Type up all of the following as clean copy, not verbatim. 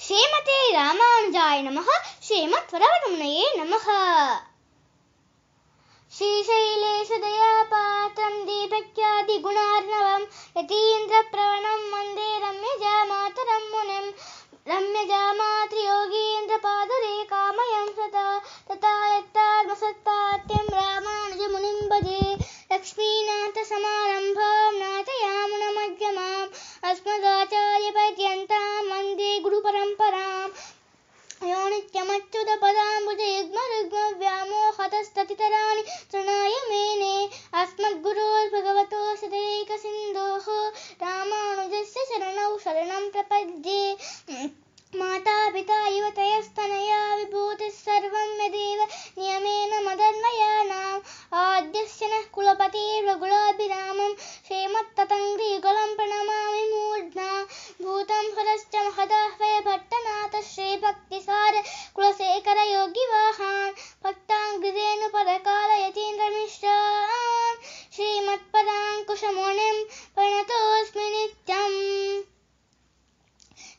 श्रीमते रामानुजाय नमः। श्रीमद्वरवरमुनये नमः। श्रीशैलेशदयापात्रं दीपक्यादिगुणार्णवं यतीन्द्रप्रवणं वन्दे रम्यजामातरं मुनिं। रम्यजामातृयोगीन्द्रपादरेखामयं सदा तथा यत्तात्मसत्पाठ्यं रामानुजमुनिं भजे। लक्ष्मीनाथसमारम्भां नाथयामुनमध्यमाम् अस्मदाचार्यपर्यन्तां वन्दे गुरुपरम्पराम्। यो नित्यमच्युतपदाम्बुजयुग्मरुग्मव्यामोहतस्ततितराणि तृणाय मेने अस्मद्गुरोर्भगवतोऽस्य दैकसिन्धोः रामानुजस्य चरणौ शरणं प्रपद्ये। माता पिता युवतयस्तनया विभूतिः सर्वं यदेव नियमेन मदन्वयानाम् आद्यस्य नः कुलपतिर्रघुलाभिरामं श्रीमत्ततङ्घ्रियुगलं प्रणमामि मूर्ध्ना। भूतं स्वरश्च महदाह्वय भट्टनाथ श्रीभक्तिसार कुलशेखर योगिवाहान् भक्ताङ्घ्रिरेणुपरकाल यतीन्द्रमिश्रान् श्रीमत्पराङ्कुशमुनिं प्रणतोऽस्मि नित्यम्।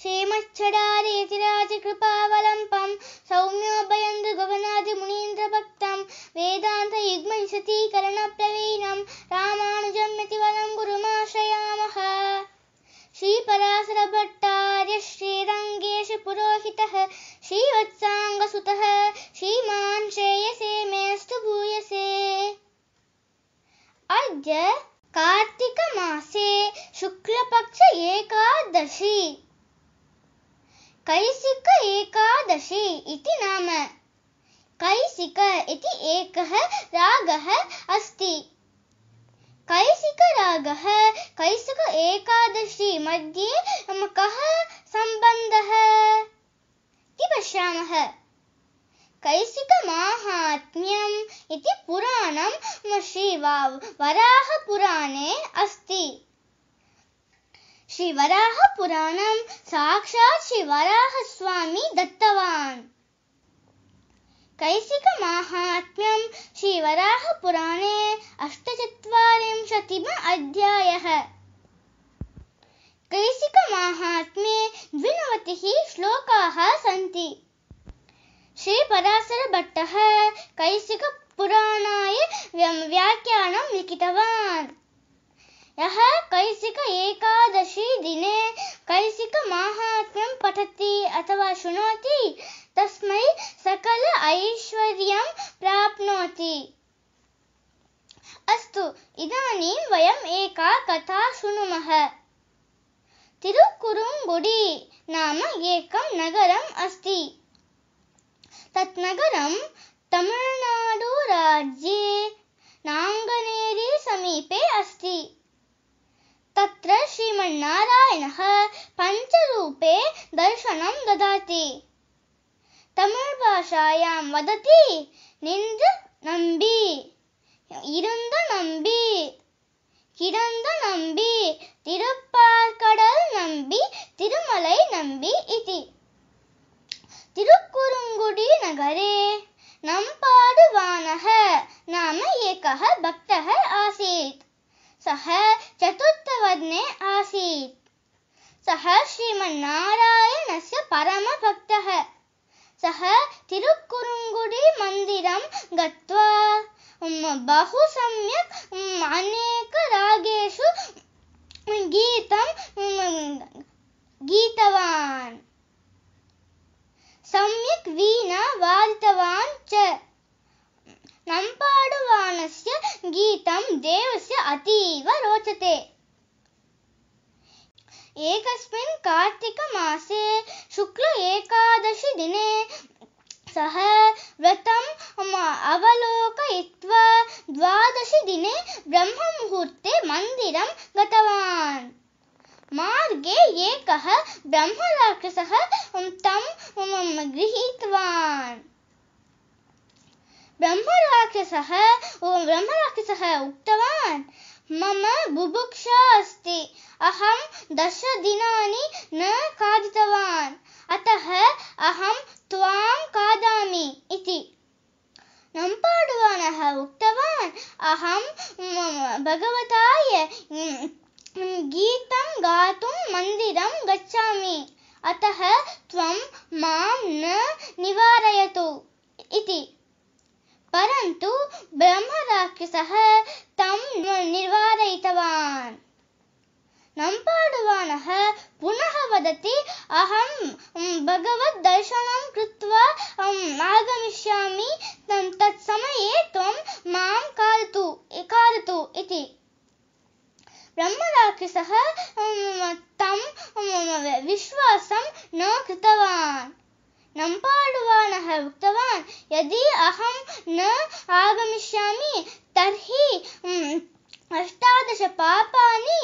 श्रीमच्छडारेतिराजकृपावलम्बं सौम्योभयन्दुगगनादिमुनीन्द्रभक्तं वेदान्तयुग्मविशतीकरणप्रवीणं रामानुजं यतिवरं गुरुमाश्रयामः। श्रीपराशरभट्टार्य श्रीरङ्गेशपुरोहितः श्रीवत्साङ्गसुतः श्रीमान् श्रेयसे मेऽस्तु भूयसे। अद्य कार्तिकमासे शुक्लपक्ष एकादशी कैसिक एकादशी इति नाम। कैसिक इति एकः रागः अस्ति। कैसिक रागः कैसिक एकादशी मध्ये कः सम्बन्धः इति पश्यामः। कैसिक माहात्म्यम् इति पुराणं श्रीवराहपुराणे अस्ति। श्रीवराहपुराणं साक्षात् श्रीवराहस्वामी दत्तवान्। कैसिकमाहात्म्यं श्रीवराहपुराणे 48 अध्यायः। कैसिकमाहात्म्ये 92 श्लोकाः सन्ति। श्रीपराशरभट्टः कैसिकपुराणाय व्याख्यानं लिखितवान्। यः कैसिक एकादशी दिने कैसिकमाहात्म्यं पठति अथवा शृणोति तस्मै सकल ऐश्वर्यं प्राप्नोति। अस्तु, इदानीं वयम् एका कथा शृणुमः। तिरुकुरुङ्गुडी नाम एकं नगरम् अस्ति। तत् नगरं तमिळुनाडुराज्ये नाङ्गनेरी समीपे अस्ति। तत्र श्रीमन्नारायणः पञ्चरूपे दर्शनं ददाति। तमिळ्भाषायां वदति निन्द नम्बी, इरुन्द नम्बी, किरन्द नम्बी, तिरुप्पार्कडल् नम्बी, तिरुमलै नम्बी इति। तिरुकुरुङ्गुडी नगरे नम्पाडुवानः नाम एकः भक्तः आसीत्। सः चतुर्थवर्णे आसीत्। सः श्रीमन्नारायणस्य परमभक्तः। सः तिरुकुरुङ्गुडी मन्दिरं गत्वा बहु सम्यक् अनेक रागेषु गीतं गीतवान्। सम्यक् वीणा वादितवान् च। नम्पाडुवानस्य गीतं देवस्य अतीव रोचते। एकस्मिन् कार्तिकमासे शुक्ल एकादशी दिने सः व्रतम् अवलोकयित्वा 12 दिने ब्रह्ममुहूर्ते मन्दिरं गतवान्। मार्गे एकः ब्रह्मराक्षसः तं गृहीतवान्। ब्रह्मराक्षसः उक्तवान्, मम बुभुक्षा अस्ति। अहं 10 दिनानि न खादितवान्, अतः अहं त्वां खादामि इति। नम्पाडुवानः उक्तवान्, अहं भगवताय गीतं गातुं मन्दिरं गच्छामि, अतः त्वं मां न निवारयतु इति। परन्तु ब्रह्मराक्षसः तं निवारयितवान्। नम्पाडुवानः पुनः वदति, अहं भगवद्दर्शनं कृत्वा आगमिष्यामि, तत्समये त्वं मां खादतु इति। ब्रह्मराक्षसः तं विश्वासं न कृतवान्। नम्पाडुवानः उक्तवान्, यदि अहं न आगमिष्यामि तर्हि 18 पापानि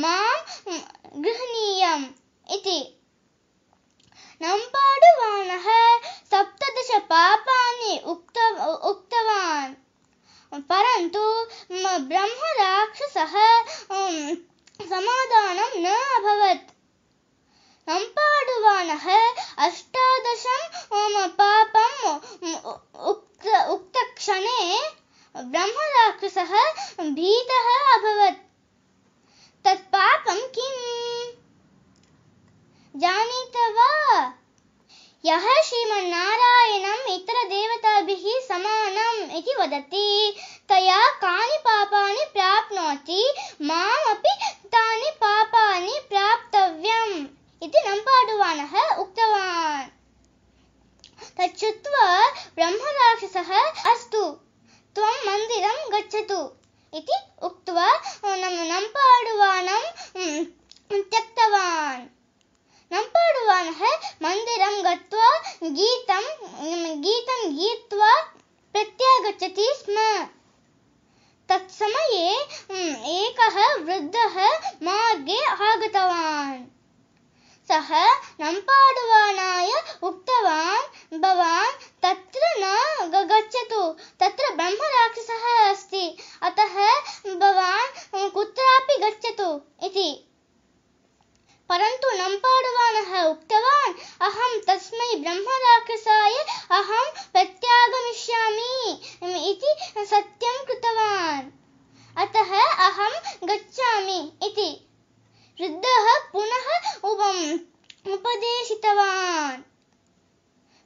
मां गृह्णीयम् इति। नम्पाडुवानः 17 पापानि उक्तवान्, परन्तु ब्रह्मराक्षसः समाधानं न अभवत्। नम्पाडुवानः 18 पापम् उक्तक्षणे ब्रह्मराक्षसः भीतः अभवत्। तत् पापं किम् जानीत वा? यः श्रीमन्नारायणम् इतरदेवताभिः समानम् इति वदति, तया कानि पापानि प्राप्नोति, मामपि तानि पापानि प्राप्तव्यम् इति नम्पाडुवानः उक्तवान्। तच्छ्रुत्वा ब्रह्मराक्षसः, अस्तु, त्वं मन्दिरं गच्छतु इति उक्त्वा नम्पाडुवानं त्यक्तवान्। नम्पाडुवानः मन्दिरं गत्वा गीतं गीत्वा प्रत्यागच्छति स्म। तत्समये एकः वृद्धः मार्गे आगतवान्। सः नम्पाडुवानाय उक्तवान्, भवान् तत्र न गच्छतु, तत्र ब्रह्मराक्षसः अस्ति, अतः भवान् कुत्रापि गच्छतु इति। परन्तु नम्पाडुवानः उक्तवान्, अहं तस्मै ब्रह्मराक्षसाय अहं प्रत्यागमिष्यामि इति सत्यं कृतवान्, अतः अहं गच्छामि इति। वृद्धः पुनः उपदेशितवान्,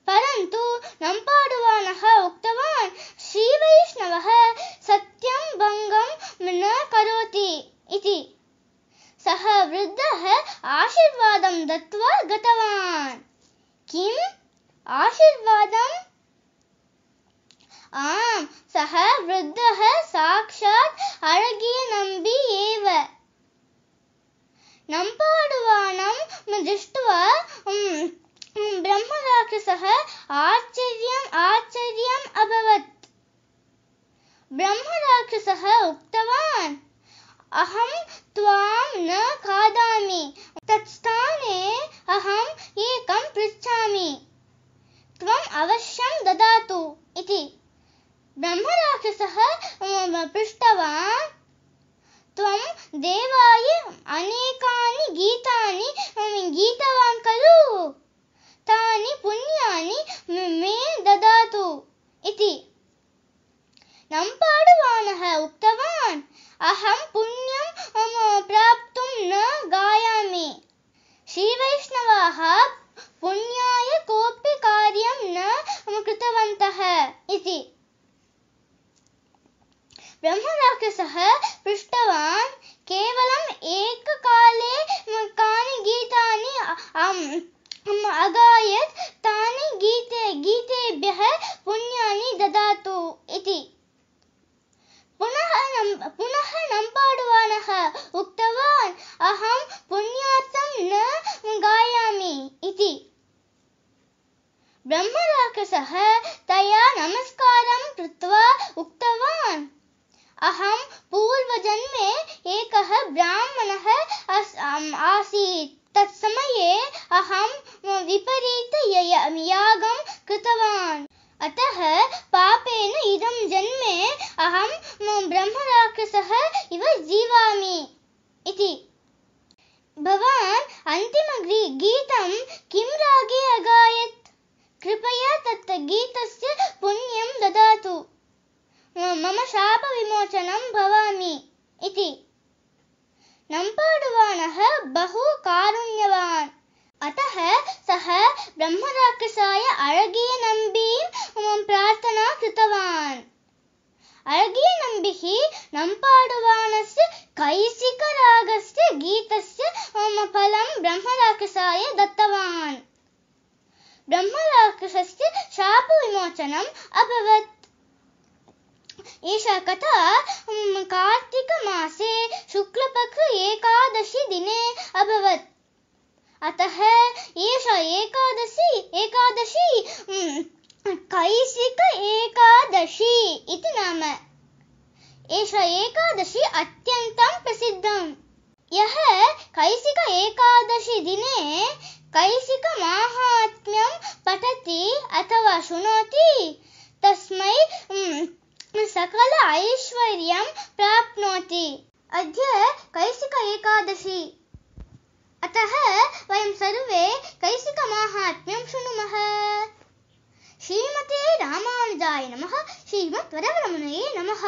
परन्तु नम्पाडुवानः उक्तवान्, श्रीवैष्णवः सत्यं भङ्गं न करोति इति। सः वृद्धः आशीर्वादं दत्त्वा गतवान्। किम् आशीर्वादम्? आम्, सः वृद्धः साक्षात् अळगियनम्बि एव। नम्पाडुवानं दृष्ट्वा ब्रह्मराक्षसः आश्चर्यम् अभवत्। ब्रह्मराक्षसः उक्तवान्, अहं त्वां न खादामि, तत्स्थाने अहम् एकं पृच्छामि, त्वम् अवश्यं ददातु इति। ब्रह्मराक्षसः पृष्टवान्, त्वं देवाय अनेकानि गीतानि गीतवान् खलु, तानि पुण्यानि मे ददातु इति। नम्पाडुवानः उक्तवान्, अहं पुण्यं प्राप्तुं न गायामि, श्रीवैष्णवाः पुण्याय कोऽपि कार्यं न कृतवन्तः इति। ब्रह्मराक्षसः पृष्टवान्, केवलम् एककाले कानि गीतानि अगायत्, तानि गीतेभ्यः पुण्यानि ददातु इति। पुनः नम्पाडुवानः उक्तवान्, अहं पुण्यार्थं न गायामि इति। ब्रह्मराक्षसः तया नमस्कारं कृत्वा उक्तवान्, अहं पूर्वजन्मे एकः ब्राह्मणः आसीत्, तत्समये अहं विपरीतयागं कृतवान्, अतः पापेन इदं जन्मे अहं ब्रह्मराक्षसः इव जीवामि इति। भवान् अन्तिमगीतं किं रागे अगायत्? कृपया तत् गीतस्य पुण्यं ददातु, मम शापविमोचनं भवामि इति। नम्पाडुवानः बहु कारुण्यवान्, अतः सः ब्रह्मराक्षसाय अळगियनम्बीं प्रार्थना कृतवान्। अळगियनम्बिः नम्पाडुवानस्य कैसिकरागस्य गीतस्य फलं ब्रह्मराक्षसाय दत्तवान्। ब्रह्मराक्षसस्य शापविमोचनम् अभवत्। एषा कथा कार्तिकमासे शुक्लपक्ष एकादशी दिने अभवत्। अतः एषा एकादशी कैसिक एकादशी इति नाम। एषा एकादशी अत्यन्तं प्रसिद्धम्। यः कैसिक एकादशी दिने कैसिक माहात्म्यं पठति अथवा शृणोति तस्मै सकल ऐश्वर्यं प्राप्नोति। अद्य कैसिक एकादशी, अतः वयं सर्वे कैसिक माहात्म्यं शृणुमः। श्रीमते रामानुजाय नमः। श्रीमद्वरवरमुनये नमः।